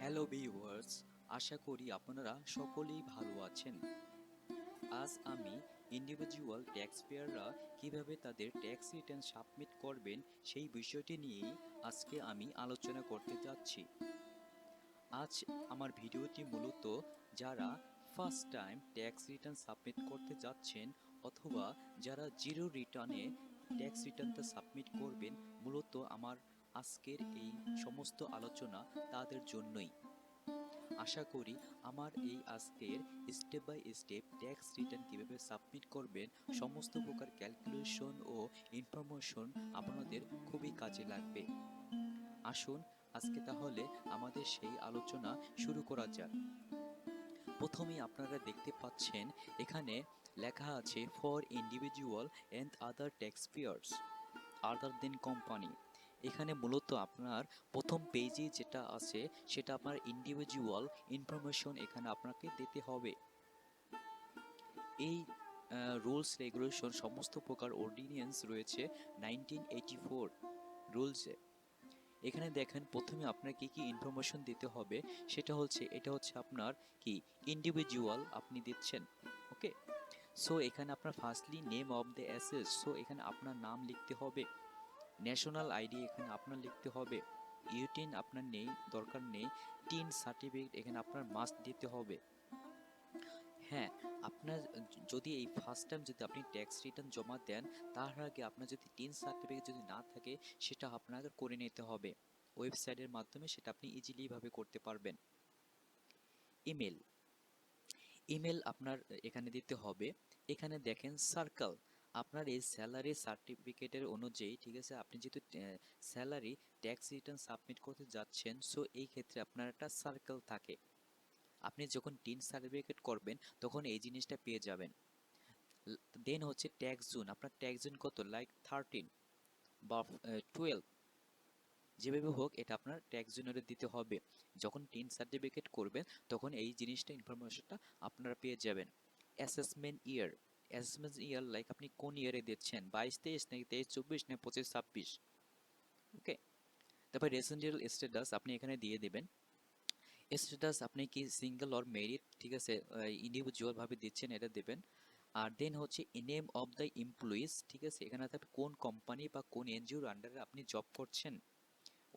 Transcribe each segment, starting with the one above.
Hello viewers, আশা করি আপনারা সকলেই ভালো আছেন। আজ আমি ইন্ডিভিজুয়াল ট্যাক্স পেয়াররা কিভাবে তাদের ট্যাক্স রিটার্ন সাবমিট করবেন সেই বিষয়টি নিয়েই আজকে আমি আলোচনা করতে যাচ্ছি। আজ আমার ভিডিওটি মূলত যারা first time tax return submit করতে যাচ্ছেন অথবা যারা জিরো রিটার্নে ট্যাক্স রিটার্নটা সাবমিট করবেন, মূলত আমার আজকের এই সমস্ত আলোচনা তাদের জন্যই। আশা করি আমার এই আজকের step by step tax return কিভাবে সাবমিট করবেন সমস্ত প্রকার ক্যালকুলেশন ও ইনফরমেশন আপনাদের খুবই কাজে লাগবে। আসুন আজকে তাহলে আমাদের সেই আলোচনা শুরু করা যাক। প্রথমেই আপনারা দেখতে পাচ্ছেন এখানে লেখা আছে for individual and other tax payers other than company. এখানে মূলত আপনার প্রথম পেজে যেটা আছে সেটা আপনার ইন্ডিভিজুয়াল ইনফরমেশন এখানে আপনাকে দিতে হবে। এই রুলস রেগুলেশন সমস্ত প্রকার অর্ডিন্যান্স রয়েছে 1984 রুলসে। এখানে দেখেন প্রথমে আপনার কি কি ইনফরমেশন দিতে হবে, এটা হচ্ছে আপনার কি ইন্ডিভিজুয়াল আপনি দিচ্ছেন। ওকে, সো এখানে আপনার firstly name of the asset, so এখানে আপনার নাম লিখতে হবে। ন্যাশনাল আইডি এখানে আপনার লিখতে হবে। ইউটিন আপনার নেই, দরকার নেই। টিন সার্টিফিকেট এখানে আপনার মাস্ট দিতে হবে। হ্যাঁ, আপনার যদি এই ফার্স্ট টাইম যদি আপনি ট্যাক্স রিটার্ন জমা দেন, তার আগে আপনার যদি টিন সার্টিফিকেট যদি না থাকে সেটা আপনাকে করে নিতে হবে। ওয়েবসাইটের মাধ্যমে সেটা আপনি ইজিলি ভাবে করতে পারবেন। ইমেল, ইমেল আপনার এখানে দিতে হবে। এখানে দেখেন সার্কেল, আপনার এই স্যালারি সার্টিফিকেটের অনুযায়ী, ঠিক আছে, আপনি যেহেতু স্যালারি ট্যাক্স রিটার্ন সাবমিট করতে যাচ্ছেন, সো এই ক্ষেত্রে আপনার একটা সার্কেল থাকে। আপনি যখন টিন সার্টিফিকেট করবেন তখন এই জিনিসটা পেয়ে যাবেন। দেন হচ্ছে ট্যাক্স জোন, আপনার ট্যাক্স জোন কত, লাইক 13 বা 12, যেভাবে হোক এটা আপনার ট্যাক্স জোনারে দিতে হবে। যখন টিন সার্টিফিকেট করবেন তখন এই জিনিসটা ইনফরমেশনটা আপনারা পেয়ে যাবেন। অ্যাসেসমেন্ট ইয়ার, অ্যাসেসমেন্ট ইয়ার লাইক আপনি কোন ইয়ারে দিচ্ছেন, 22-23 নাকি 23-24 না 25-26। ওকে, তারপর রেসিডেন্সিয়াল স্ট্যাটাস আপনি এখানে দিয়ে দেবেন। স্ট্যাটাস আপনি কি সিঙ্গেল অর মেরিড, ঠিক আছে, ইন্ডিভিজুয়াল ভাবে দিচ্ছেন এটা দেবেন। আর দেন হচ্ছে নেম অফ দ্য এমপ্লয়িজ, ঠিক আছে, এখানে থাকবে কোন কোম্পানি বা কোন এনজিওর আন্ডারে আপনি জব করছেন।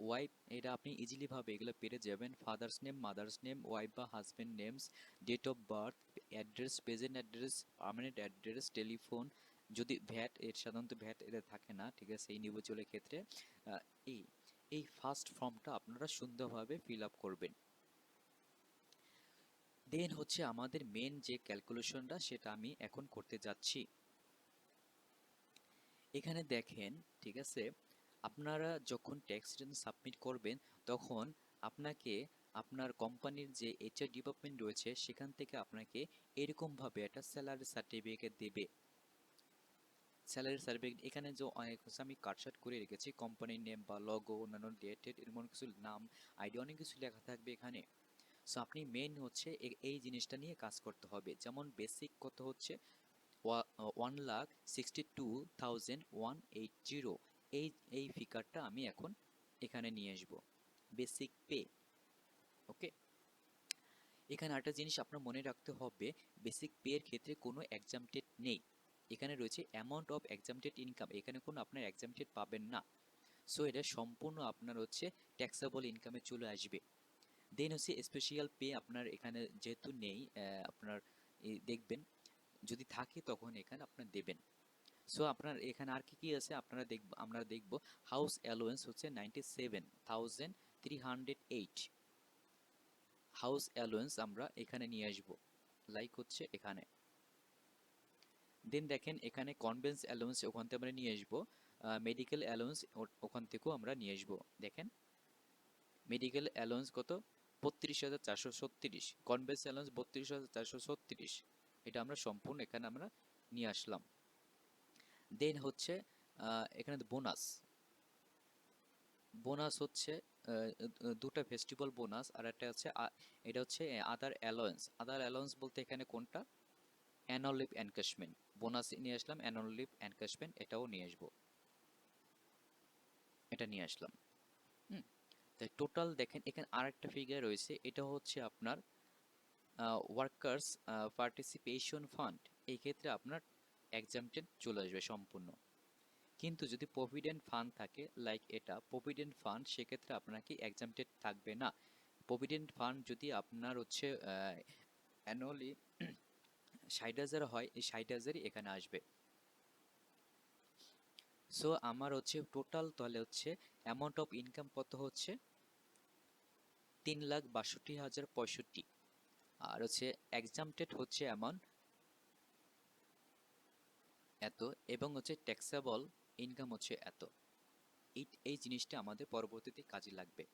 ওয়াইফ, এটা আপনি ইজিলি ভাবে এগুলো পেরে যাবেন। Father's name, mother's name, wife বা husband names, date of birth, address, present address, permanent address, telephone. যদি ভ্যাট, এর সাধারণত ভ্যাট এটা থাকে না, ঠিক আছে, ইন্ডিভিজুয়ালের ক্ষেত্রে। আহ, এই এই ফার্স্ট ফর্মটা আপনারা সুন্দরভাবে ফিল আপ করবেন। দেন হচ্ছে আমাদের মেন যে ক্যালকুলেশনটা সেটা আমি এখন করতে যাচ্ছি। এখানে দেখেন, ঠিক আছে, আপনারা যখন ট্যাক্স রিটার্ন সাবমিট করবেন তখন আপনাকে আপনার কোম্পানির যে এইচআর ডিপার্টমেন্ট রয়েছে সেখান থেকে আপনাকে এরকমভাবে একটা স্যালারি সার্টিফিকেট দেবে। স্যালারি সার্টিফিকেট এখানে যে অনেক হচ্ছে আমি কাটসাট করে রেখেছি, কোম্পানির নেম বা লগো, অন্যান্য ডেটেড এমন কিছু নাম, আইডি, অনেক কিছু লেখা থাকবে এখানে। সো আপনি মেন হচ্ছে এই জিনিসটা নিয়ে কাজ করতে হবে। যেমন বেসিক কত হচ্ছে 1,62,180, এই এই ফিগারটা আমি এখন এখানে নিয়ে আসব। Basic pay. ওকে, এখানে আরেকটা জিনিস আপনার মনে রাখতে হবে, বেসিক পে এর ক্ষেত্রে কোনো এক্সামটেড নেই। এখানে রয়েছে অ্যামাউন্ট অফ এক্সামটেড ইনকাম, এখানে কোনো আপনার এক্সামটেড পাবেন না। সো এটা সম্পূর্ণ আপনার হচ্ছে ট্যাক্সেবল ইনকামে চলে আসবে। দেন হচ্ছে স্পেশাল পে, আপনার এখানে যেহেতু নেই, আপনার দেখবেন যদি থাকে তখন এখানে আপনার দেবেন। সো আপনার এখানে আর কি কি আছে আমরা দেখব। হাউস অ্যালোয়েন্স হচ্ছে 97,308, হাউস অ্যালোয়েন্স আমরা এখানে নিয়ে আসব, লাইক হচ্ছে এখানে। দেন দেখেন এখানে কনভেন্স অ্যালোয়েন্স ওখান থেকে আমরা নিয়ে আসব। মেডিকেল অ্যালোয়েন্স ওখান থেকেও আমরা নিয়ে আসব। দেখেন মেডিকেল অ্যালোয়েন্স কত, 32,436, কনভেন্স অ্যালোয়েন্স 32,436, এটা আমরা সম্পূর্ণ এখানে আমরা নিয়ে আসলাম। দেন হচ্ছে এখানে বোনাস, বোনাস হচ্ছে দুটো ফেস্টিভ্যাল বোনাস, আর একটা হচ্ছে এটা হচ্ছে আদার অ্যালাউন্স। আদার অ্যালাউন্স বলতে এখানে কোনটা, অ্যানুয়াল লিভ এনক্যাশমেন্ট, বোনাস নিয়ে আসলাম, অ্যানুয়াল লিভ এনক্যাশমেন্ট এটাও নিয়ে আসবো, এটা নিয়ে আসলাম। হুম, তাই টোটাল দেখেন এখানে আরেকটা ফিগার রয়েছে, এটা হচ্ছে আপনার ওয়ার্কার্স পার্টিসিপেশন ফান্ড। এই ক্ষেত্রে আপনার এক্সামটেড চলে আসবে সম্পূর্ণ। কিন্তু যদি প্রভিডেন্ট ফান্ড থাকে লাইক এটা প্রভিডেন্ট ফান্ড, সেক্ষেত্রে আপনার কি এক্সামটেড থাকবে না। প্রভিডেন্ট ফান্ড যদি আপনার হচ্ছে অ্যানুয়ালি ৬০,০০০ হয়, এই ৬০,০০০ই এখানে আসবে। সো আমার হচ্ছে টোটাল তাহলে হচ্ছে অ্যামাউন্ট অফ ইনকাম কত হচ্ছে ৩,৬২,০৬৫। আর হচ্ছে এক্সামটেড হচ্ছে অ্যামাউন্ট এত, এবং হচ্ছে ট্যাক্সেবল ইনকাম হচ্ছে এত। এই জিনিসটা আমাদের পরবর্তীতে কাজে লাগবে।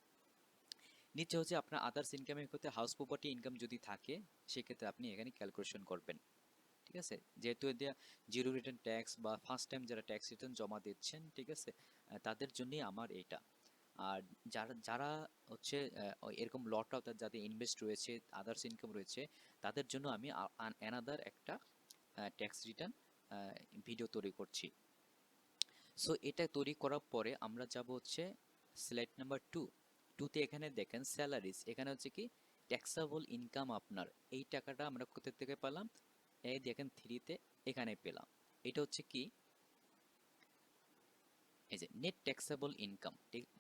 নিচে হচ্ছে আপনার আদার্স ইনকামের ক্ষেত্রে হাউস প্রপার্টি ইনকাম যদি থাকে, সেক্ষেত্রে আপনি এখানে ক্যালকুলেশন করবেন। ঠিক আছে, যেহেতু এটা জিরো রিটার্ন ট্যাক্স বা ফার্স্ট টাইম যারা ট্যাক্স রিটার্ন জমা দিচ্ছেন, ঠিক আছে, তাদের জন্যই আমার এটা। আর যারা যারা হচ্ছে এরকম লট অফ যাদের ইনভেস্ট রয়েছে, আদার্স ইনকাম রয়েছে, তাদের জন্য আমি অ্যানাদার একটা ট্যাক্স রিটার্ন ভিডিও তৈরি করছি। সো এটা তৈরি করার পরে আমরা যাব হচ্ছে স্লাইড নাম্বার 2। 2তে এখানে দেখেন স্যালারিজ, এখানে হচ্ছে কি ট্যাক্সেবল ইনকাম আপনার, এই টাকাটা আমরা কোথা থেকে পেলাম, এই দেখেন 3তে এখানে পেলাম। এটা হচ্ছে কি এই যে net taxable income,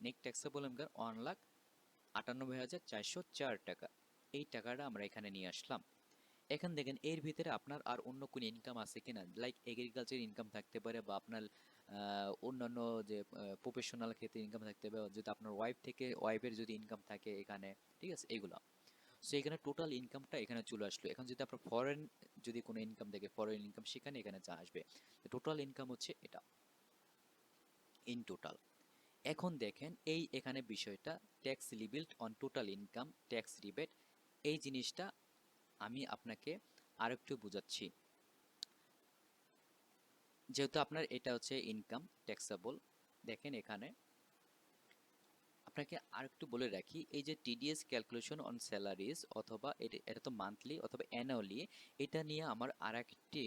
net taxable income 1,98,404 টাকা। এই টাকাটা আমরা এখানে নিয়ে আসলাম। এখন দেখেন এর ভিতরে আপনার আর অন্য কোনো ইনকাম আছে কিনা, লাইক এগ্রিকালচার ইনকাম থাকতে পারে, বা আপনার অন্যান্য যে প্রফেশনাল ক্ষেত্রে ইনকাম থাকতে পারে, যদি আপনার ওয়াইফের যদি ইনকাম থাকে এখানে, ঠিক আছে, এইগুলো। সো এখানে টোটাল ইনকামটা এখানে চলে আসলো। এখন যদি আপনার ফরেন যদি কোনো ইনকাম থাকে, ফরেন ইনকাম সেখানে এখানে যা আসবে, টোটাল ইনকাম হচ্ছে এটা ইন টোটাল। এখন দেখেন এই এখানে বিষয়টা tax leviable on total income tax rebate, এই জিনিসটা আমি আপনাকে আরেকটু বোঝাচ্ছি। যেহেতু আপনার এটা হচ্ছে ইনকাম ট্যাক্সেবল, দেখেন এখানে আপনাকে আরেকটু বলে রাখি, এই যে টিডিএস ক্যালকুলেশন অন স্যালারিজ, অথবা এটা তো মান্থলি অথবা অ্যানুয়ালি, এটা নিয়ে আমার আরেকটি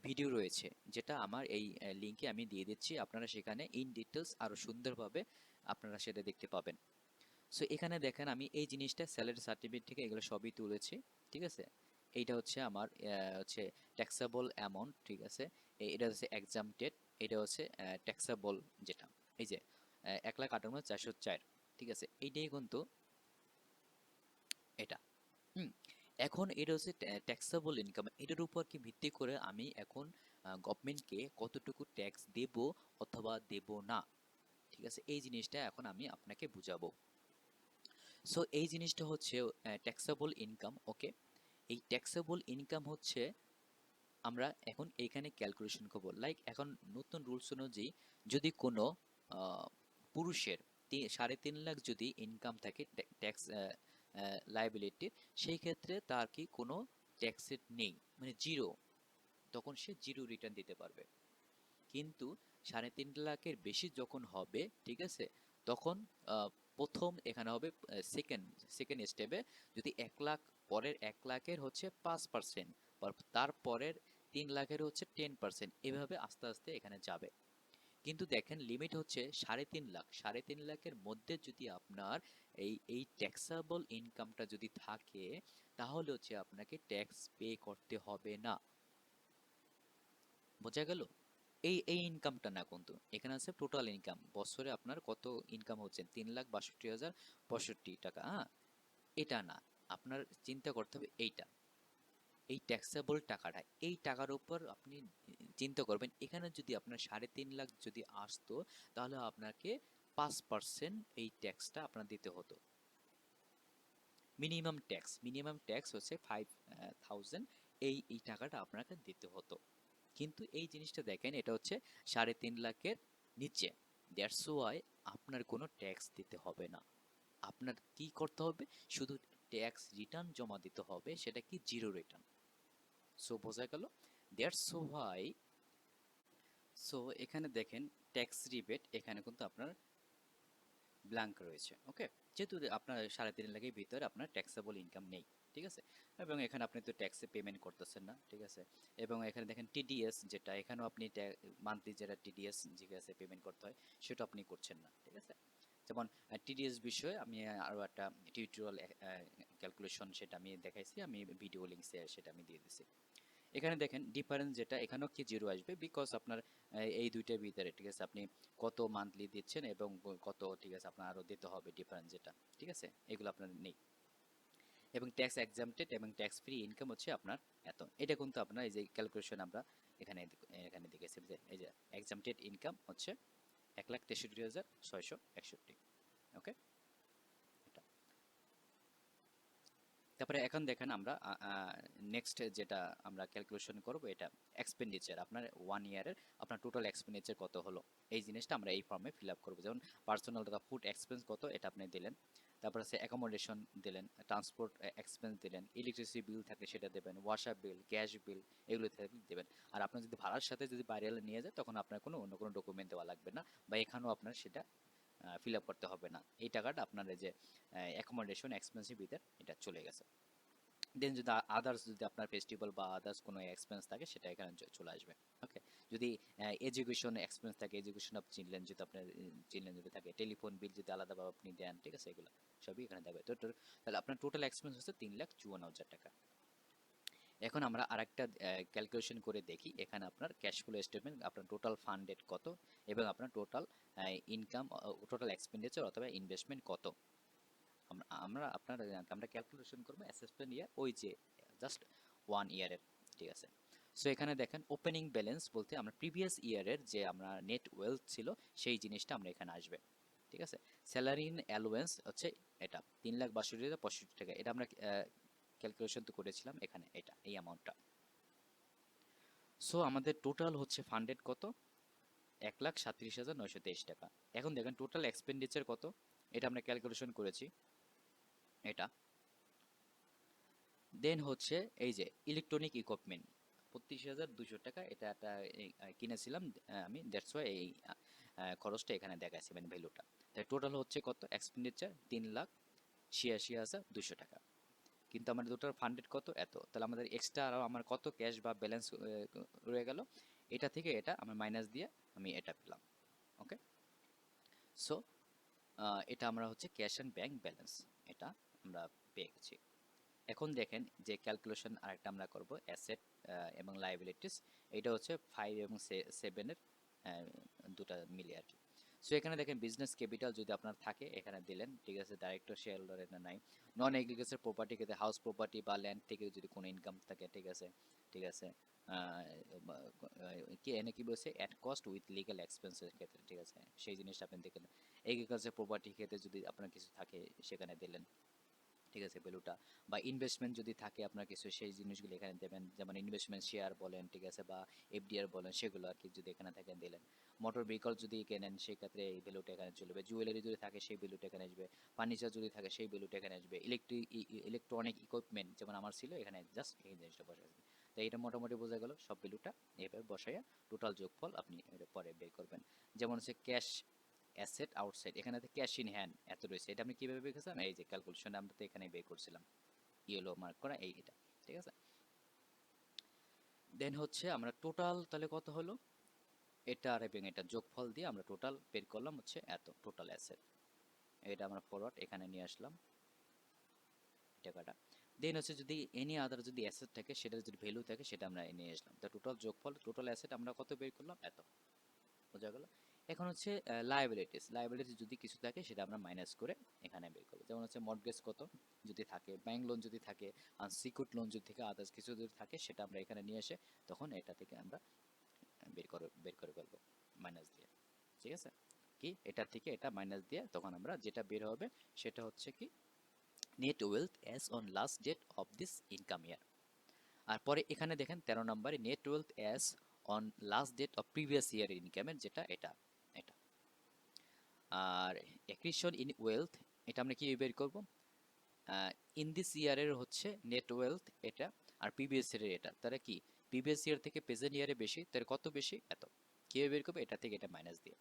ভিডিও রয়েছে, যেটা আমার এই লিঙ্কে আমি দিয়ে দিচ্ছি। আপনারা সেখানে ইন ডিটেলস আরও সুন্দরভাবে আপনারা সেটা দেখতে পাবেন। সো এখানে দেখেন আমি এই জিনিসটা স্যালারি সার্টিফিকেট থেকে এগুলো সবই তুলেছি, ঠিক আছে। এইটা হচ্ছে আমার হচ্ছে ট্যাক্সেবল অ্যামাউন্ট, ঠিক আছে। এটা হচ্ছে এক্সামটেড, এটা হচ্ছে ট্যাক্সেবল যেটা, এই যে 1,58,404, ঠিক আছে, এইটাই কিন্তু এটা। হুম, এখন এটা হচ্ছে ট্যাক্সেবল ইনকাম, এটার উপর কি ভিত্তি করে আমি এখন গভর্নমেন্টকে কতটুকু ট্যাক্স দেব অথবা দেব না, ঠিক আছে, এই জিনিসটা এখন আমি আপনাকে বুঝাবো। সো এই জিনিসটা হচ্ছে ট্যাক্সেবল ইনকাম, ওকে। এই ট্যাক্সেবল ইনকাম হচ্ছে আমরা এখন এইখানে ক্যালকুলেশন করব, লাইক এখন নতুন রুলস অনুযায়ী যদি কোনো পুরুষের 3.5 লাখ যদি ইনকাম থাকে ট্যাক্স লায়াবিলিটির, সেই ক্ষেত্রে তার কি কোনো ট্যাক্সের নেই, মানে জিরো, তখন সে জিরো রিটার্ন দিতে পারবে। কিন্তু 3.5 লাখের বেশি যখন হবে, ঠিক আছে, তখন প্রথম এখানে হবে সেকেন্ড সেকেন্ড স্টেপে, যদি 1 লাখ, পরের 1 লাখের হচ্ছে 5%, তার পরের 3 লাখের হচ্ছে 10%, এভাবে আস্তে আস্তে এখানে যাবে। কিন্তু দেখেন লিমিট হচ্ছে 3.5 লাখ, 3.5 লাখের মধ্যে যদি আপনার এই ট্যাক্সেবল ইনকামটা যদি থাকে, তাহলে হচ্ছে আপনাকে ট্যাক্স পে করতে হবে না। বোঝা গেল? এই ইনকামটা না, কিন্তু এখানে আছে টোটাল ইনকাম, বছরে আপনার কত ইনকাম হচ্ছে 3,62,065 টাকা, হ্যাঁ, এটা না। আপনার চিন্তা করতে হবে এইটা, এই ট্যাক্সেবল টাকাটা, এই টাকার উপর আপনি চিন্তা করবেন। এখানে যদি আপনার 3.5 লাখ যদি আসতো, তাহলে আপনাকে 5% এই ট্যাক্সটা আপনার দিতে হতো। মিনিমাম ট্যাক্স হচ্ছে 5,000, এই টাকাটা আপনাকে দিতে হতো। কিন্তু এই জিনিসটা দেখেন, এটা হচ্ছে 3.5 লাখের নিচে, দ্যাটস ওয়াই আপনার কোনো ট্যাক্স দিতে হবে না। আপনার কি করতে হবে, শুধু ট্যাক্স রিটার্ন জমা দিতে হবে, সেটা কি জিরো রিটার্ন। সো বোঝা গেল, দ্যাটস ওয়াই। সো এখানে দেখেন ট্যাক্স রিবেট এখানে কিন্তু আপনার ব্ল্যাঙ্ক রয়েছে, ওকে। যেহেতু আপনার 3.5 লাখের ভিতরে আপনার ট্যাক্সেবল ইনকাম নেই, ঠিক আছে, এবং এখানে আপনি তো ট্যাক্সে পেমেন্ট করতেছেন না, ঠিক আছে। এবং এখানে দেখেন টিডিএস, যেটা এখানেও আপনি মান্থলি যেটা টিডিএস, ঠিক আছে, পেমেন্ট করতে হয়, সেটা আপনি করছেন না, ঠিক আছে। যেমন টিডিএস বিষয়ে আমি আরও একটা টিউটোরিয়াল ক্যালকুলেশন সেটা আমি দেখাইছি, আমি ভিডিও লিঙ্কসে সেটা আমি দিয়ে দিছি। এখানে দেখেন ডিফারেন্স যেটা, এখানেও কি জিরো আসবে, বিকজ আপনার এই দুইটার ভিতরে, ঠিক আছে, আপনি কত মান্থলি দিচ্ছেন এবং কত, ঠিক আছে, আপনার আরও দিতে হবে ডিফারেন্স যেটা, ঠিক আছে, এগুলো আপনার নেই। এবং ট্যাক্স এক্সামটেড এবং ট্যাক্স ফ্রি ইনকাম হচ্ছে আপনার এত। এটা কিন্তু আপনার এই যে ক্যালকুলেশন আমরা এখানে এখানে দেখেছি যে এই যে এক্সামটেড ইনকাম হচ্ছে 1,63,661। ওকে, তারপরে এখন দেখেন আমরা নেক্সট যেটা আমরা ক্যালকুলেশন করব, এটা এক্সপেন্ডিচার, আপনার 1 ইয়ারের আপনার টোটাল এক্সপেন্ডিচার কত হলো, এই জিনিসটা আমরা এই ফর্মে ফিল আপ করবো। যেমন পার্সোনাল ফুড এক্সপেন্স কত, এটা আপনি দিলেন, তারপর হচ্ছে অ্যাকোমোডেশন দিলেন, ট্রান্সপোর্ট এক্সপেন্স দিলেন, ইলেকট্রিসিটি বিল থাকলে সেটা দেবেন, ওয়াশার বিল, গ্যাস বিল, এগুলো থাকলে দেবেন। আর আপনার যদি ভাড়ার সাথে যদি বাইরে নিয়ে যায় তখন আপনার কোনো অন্য কোনো ডকুমেন্ট দেওয়া লাগবে না, বা এখানেও আপনার সেটা ফিল আপ করতে হবে না। এই টাকাটা আপনার এই যে অ্যাকোমোডেশন এক্সপেন্সের ভিতরে এটা চলে গেছে। দেন যদি আদার্স, যদি আপনার ফেস্টিভ্যাল বা আদার্স কোনো এক্সপেন্স থাকে সেটা এখানে চলে আসবে। ওকে, যদি এডুকেশন এক্সপেন্স থাকে, এডুকেশন অফ চিলড্রেন যদি আপনার চিলড্রেন যদি থাকে, টেলিফোন বিল যদি আলাদাভাবে আপনি দেন, ঠিক আছে, এগুলো সবই এখানে দেবে। তো তাহলে আপনার টোটাল এক্সপেন্স হচ্ছে 3,54,000 টাকা। এখন আমরা আরেকটা ক্যালকুলেশন করে দেখি, এখানে আপনার ক্যাশ ফ্লো স্টেটমেন্ট, আপনার টোটাল ফান্ডেড কত এবং আপনার টোটাল ইনকাম, টোটাল এক্সপেন্ডিচার অথবা ইনভেস্টমেন্ট কত। আমরা ক্যালকুলেশন করবো অ্যাসেসমেন্ট ইয়ার, ওই যে জাস্ট 1 ইয়ারের, ঠিক আছে। সো এখানে দেখেন ওপেনিং ব্যালেন্স বলতে আমরা প্রিভিয়াস ইয়ারের যে আমরা নেট ওয়েলথ ছিল সেই জিনিসটা আমরা এখানে আসবে, ঠিক আছে। স্যালারি ইন অ্যালোয়েন্স হচ্ছে এটা 3,62,65 টাকা, এটা আমরা ক্যালকুলেশন তো করেছিলাম এখানে, এটা এই অ্যামাউন্টটা। সো আমাদের টোটাল হচ্ছে ফান্ডেড কত, 1,37,923 টাকা। এখন দেখেন টোটাল এক্সপেন্ডিচার কত, এটা আমরা ক্যালকুলেশন করেছি, এটা। দেন হচ্ছে এই যে ইলেকট্রনিক ইকুইপমেন্ট 25,200 টাকা, এটা একটা কিনেছিলাম আমি, দ্যাটস ওয়াই এই খরচটা এখানে দেখাচ্ছি, মানে ভ্যালুটা। তাই টোটাল হচ্ছে কত এক্সপেন্ডিচার, 3,86,200 টাকা। কিন্তু আমাদের টোটাল ফান্ডেড কত, এত। তাহলে আমাদের এক্সট্রা আরও আমার কত ক্যাশ বা ব্যালেন্স রয়ে গেল, এটা থেকে এটা আমার মাইনাস দিয়ে আমি এটা পেলাম। ওকে, সো এটা আমরা হচ্ছে ক্যাশ অ্যান্ড ব্যাংক ব্যালেন্স, এটা আমরা পেয়ে গেছি। এখন দেখেন যে ক্যালকুলেশন আরেকটা আমরা করব অ্যাসেট এবং লায়াবিলিটিস, এটা হচ্ছে 5 এবং 7-এর দুটা মিলে আর কি। সো এখানে দেখেন বিজনেস ক্যাপিটাল যদি আপনার থাকে এখানে দিলেন, ঠিক আছে, ডাইরেক্টর শেয়ার হোল্ডার এটা নাই। নন এগ্রিকালচার প্রপার্টি ক্ষেত্রে হাউস প্রপার্টি বা ল্যান্ড থেকে যদি কোনো ইনকাম থাকে, ঠিক আছে, ঠিক আছে, কি এনে কি বলছে, অ্যাট কস্ট উইথ লিগ্যাল এক্সপেন্সের ক্ষেত্রে, ঠিক আছে, সেই জিনিসটা আপনি দেখেন। এগ্রিকালচার প্রপার্টি ক্ষেত্রে যদি আপনার কিছু থাকে সেখানে দিলেন, ঠিক আছে, ভ্যালুটা। বা ইনভেস্টমেন্ট যদি থাকে আপনার কিছু, সেই জিনিসগুলো এখানে দেবেন, যেমন ইনভেস্টমেন্ট শেয়ার বলেন, ঠিক আছে, বা এফডিআর বলেন, সেগুলো আর কি যদি এখানে থাকে দিলেন। মোটর ভেহিকল যদি কেনেন সেক্ষেত্রে এই ভ্যালুটা এখানে চলবে। জুয়েলারি যদি থাকে সেই ভ্যালুটা এখানে আসবে। ফার্নিচার যদি থাকে সেই ভ্যালুটা এখানে আসবে। ইলেকট্রনিক ইকুইপমেন্ট যেমন আমার ছিল এখানে জাস্ট এই জিনিসটা বসে আসবে। তো এটা মোটামুটি বোঝা গেল, সব ভ্যালুটা এভাবে বসাইয়া টোটাল যোগফল আপনি পরে বের করবেন। যেমন হচ্ছে ক্যাশ অ্যাসেট আউটসাইড, এখানে ক্যাশ ইন হ্যান্ড এত রয়েছে, এটা আপনি কিভাবে বের করছিলাম, এই যে ক্যালকুলেশন আমরা তো এখানে বের করছিলাম, ইয়েলো মার্ক করা এই এটা, ঠিক আছে। দেন হচ্ছে আমরা টোটাল তাহলে কত হলো, এটা আর এবং এটা যোগফল দিয়ে আমরা টোটাল বের করলাম হচ্ছে এত, টোটাল অ্যাসেট। এটা আমরা ফরওয়ার্ড এখানে নিয়ে আসলাম টাকাটা। দেন হচ্ছে যদি এনি আদার যদি অ্যাসেট থাকে, সেটা যদি ভ্যালু থাকে সেটা আমরা নিয়ে আসলাম। তো টোটাল যোগফল, টোটাল অ্যাসেট আমরা কত বের করলাম, এত। বোঝা গেল। এখন হচ্ছে লায়াবিলিটিস, লায়াবিলিটিস যদি কিছু থাকে সেটা আমরা মাইনাস করে এখানে বের করবো। যেমন হচ্ছে মর্টগেজ কত যদি থাকে, ব্যাংক লোন যদি থাকে, আনসিকিউরড লোন যদি থাকে, আদার্স কিছু যদি থাকে সেটা আমরা এখানে নিয়ে এসে তখন এটা থেকে আমরা বের করে ফেলবো মাইনাস দিয়ে, ঠিক আছে। কি এটা থেকে এটা মাইনাস দিয়ে তখন আমরা যেটা বের হবে সেটা হচ্ছে কি net wealth as on last date of this income year. আর পরে এখানে দেখেন 13 নম্বরে net wealth as on last date of previous year ইনকামের যেটা এটা, এটা। আর অ্যাক্রিশন ইন ওয়েলথ, এটা আমরা কি বের করব, ইন দিস ইয়ারের হচ্ছে নেট ওয়েলথ এটা, আর প্রিভিয়াস ইয়ারের এটা, তারা কি প্রিভিয়াস ইয়ার থেকে প্রেজেন্ট ইয়ারে বেশি, তার কত বেশি, এত। কিভাবে বের করবে, এটা থেকে এটা মাইনাস দিয়ে।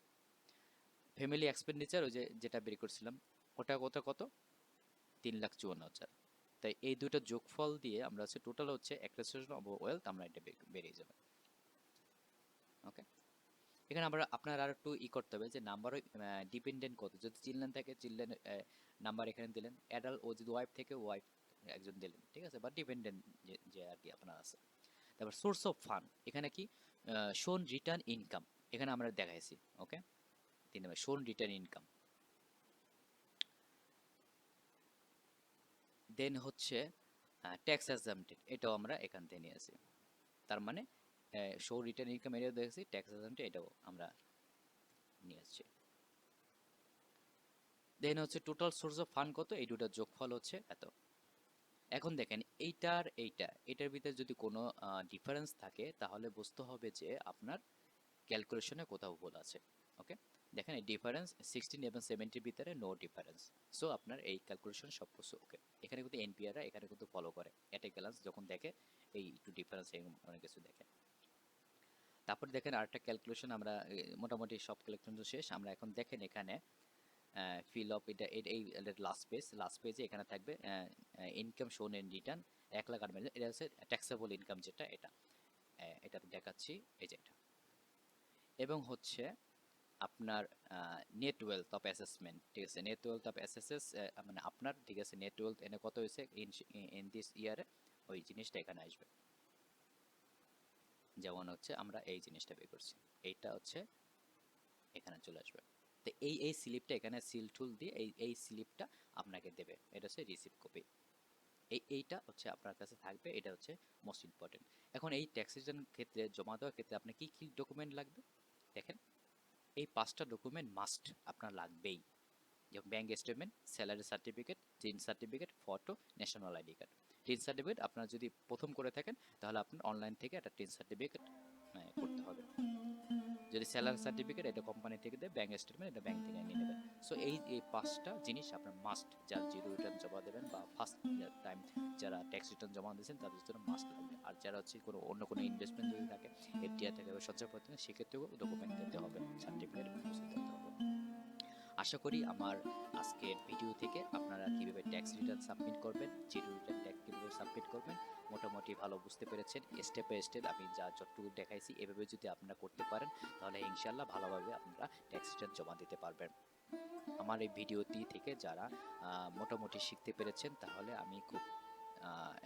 ফ্যামিলি এক্সপেন্ডিচার ওই যে যেটা বের করছিলাম, ওটা কত কত, 3,54,000। তাই এই দুটো যোগফল দিয়ে আমরা হচ্ছে টোটাল হচ্ছে অ্যাক্রিশন অফ ওয়েলথ আমরা এটা বেরিয়ে যাবে। ওকে, এখানে আপনার আর একটু করতে হবে যে নাম্বার ডিপেন্ডেন্ট কত, যদি চিলড্রেন থাকে চিলড্রেন নাম্বার এখানে দিলেন, অ্যাডাল্ট ও যদি ওয়াইফ থেকে ওয়াইফ একজন দিলেন, ঠিক আছে, বা ডিপেন্ডেন্ট যে আর কি আপনার আছে। তারপর সোর্স অফ ফান্ড, এখানে কি শোন রিটার্ন ইনকাম, এখানে আমরা দেখাইছি। ওকে, 3 নম্বর শোন রিটার্ন ইনকাম। দেন হচ্ছে ট্যাক্স এক্সাম্পটেড, এটাও আমরা এখান থেকে নিয়ে আসি। তার মানে শো রিটার্ন ইনকাম এটাও দেখেছি, ট্যাক্স এক্সাম্পটেড এটাও আমরা নিয়ে আসছি। দেন হচ্ছে টোটাল সোর্স অফ ফান্ড কত, এই দুটার যোগফল হচ্ছে এত। এখন দেখেন এটার ভিতরে যদি কোনো ডিফারেন্স থাকে তাহলে বুঝতে হবে যে আপনার ক্যালকুলেশনে কোথাও ভুল আছে। ওকে, দেখেন এই ডিফারেন্স 16 এবং 70 ভিতরে নো ডিফারেন্স, সো আপনার এই ক্যালকুলেশন সব কিছু ওকে। এখানে কিন্তু এনপিআররা এখানে কিন্তু ফলো করে, অ্যাটাক ব্যালেন্স যখন দেখে এই একটু ডিফারেন্স অনেক কিছু দেখে। তারপর দেখেন আরেকটা ক্যালকুলেশন আমরা মোটামুটি সব ক্যালকুলেশন শেষ। আমরা এখন দেখেন এখানে ফিল অফ এটা এই লাস্ট পেজে এখানে থাকবে ইনকাম শোন ইন রিটার্ন 1,08,000, এটা হচ্ছে ট্যাক্সেবল ইনকাম, যেটা এটা দেখাচ্ছি, এই যে এটা। এবং হচ্ছে আপনার নেট ওয়েলথ অফ অ্যাসেসমেন্ট, ঠিক আছে, নেট ওয়েলথ অফ অ্যাসেসেস মানে আপনার, ঠিক আছে, নেট ওয়েলথ এনে কত হয়েছে ইন দিস ইয়ারে, ওই জিনিসটা এখানে আসবে। যেমন হচ্ছে আমরা এই জিনিসটা বের করছি, এইটা হচ্ছে এখানে চলে আসবে। তো এই স্লিপটা এখানে সিল টুল দিয়ে এই স্লিপটা আপনাকে দেবে, এটা হচ্ছে রিসিভ কপি। এইটা হচ্ছে আপনার কাছে থাকবে, এটা হচ্ছে মোস্ট ইম্পর্টেন্ট। এখন এই ট্যাক্স রিটার্ন ক্ষেত্রে জমা দেওয়ার ক্ষেত্রে আপনার কি কি ডকুমেন্ট লাগবে, দেখেন এই 5টা ডকুমেন্ট মাস্ট আপনার লাগবেই, যেমন bank statement, salary certificate, tin certificate, photo, national ID card. Tin certificate আপনার যদি প্রথম করে থাকেন তাহলে আপনার অনলাইন থেকে একটা টিন সার্টিফিকেট করতে হবে। যদি স্যালারি সার্টিফিকেট এটা কোম্পানি থেকে দেয়, ব্যাংক স্টেটমেন্ট এটা ব্যাংক থেকে নিয়ে নেবেন। সো এই 5টা জিনিস আপনার মাস্ট, যারা জিরো রিটার্ন জমা দেবেন বা ফার্স্ট টাইম যারা ট্যাক্স রিটার্ন জমা দিয়েছেন তাদের জন্য মাস্ট লাগবে। আর যারা হচ্ছে অন্য কোনো ইনভেস্টমেন্ট যদি থাকে, এফডিআই থাকে বা সঞ্চয় পত্র, সেক্ষেত্রেও ডকুমেন্ট দিতে হবে, সার্টিফিকেট উপস্থিত দিতে হবে। আশা করি আমার আজকের ভিডিও থেকে আপনারা কিভাবে ট্যাক্স রিটার্ন সাবমিট করবেন, জিরো রিটার্ন ট্যাক্স কীভাবে সাবমিট করবেন মোটামুটি ভালো বুঝতে পেরেছেন। স্টেপ বাই স্টেপ আমি যতটুকু দেখাইছি এভাবে যদি আপনারা করতে পারেন তাহলে ইনশাল্লাহ ভালোভাবে আপনারা ট্যাক্স রিটার্ন জমা দিতে পারবেন। আমার এই ভিডিওটি থেকে যারা মোটামুটি শিখতে পেরেছেন তাহলে আমি খুব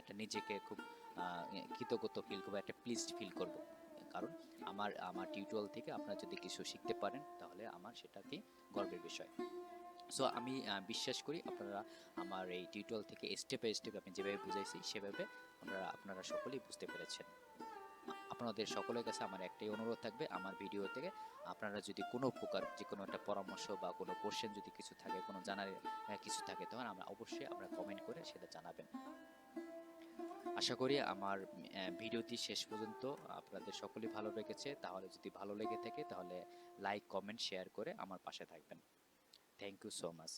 একটা নিজেকে খুব কৃতজ্ঞতা ফিল করবো, একটা প্লিজড ফিল করব। কারণ আমার টিউটোরিয়াল থেকে আপনারা যদি কিছু শিখতে পারেন তাহলে আমার সেটা কি গর্বের বিষয়। সো আমি বিশ্বাস করি আপনারা আমার এই টিউটোরিয়াল থেকে স্টেপ বাই স্টেপ আমি যেভাবে বুঝাইছি সেভাবে আপনারা সকলেই বুঝতে পেরেছেন। আপনাদের সকলের কাছে আমার একটাই অনুরোধ থাকবে, আমার ভিডিও থেকে আপনারা যদি কোনো প্রকার যে কোনো একটা পরামর্শ বা কোনো কোশ্চেন যদি কিছু থাকে, কোনো জানার কিছু থাকে, তখন অবশ্যই আপনারা কমেন্ট করে সেটা জানাবেন। আশা করি আমার ভিডিওটি শেষ পর্যন্ত আপনাদের সকলেই ভালো লেগেছে। তাহলে যদি ভালো লেগে থাকে তাহলে লাইক, কমেন্ট, শেয়ার করে আমার পাশে থাকবেন। Thank you so much.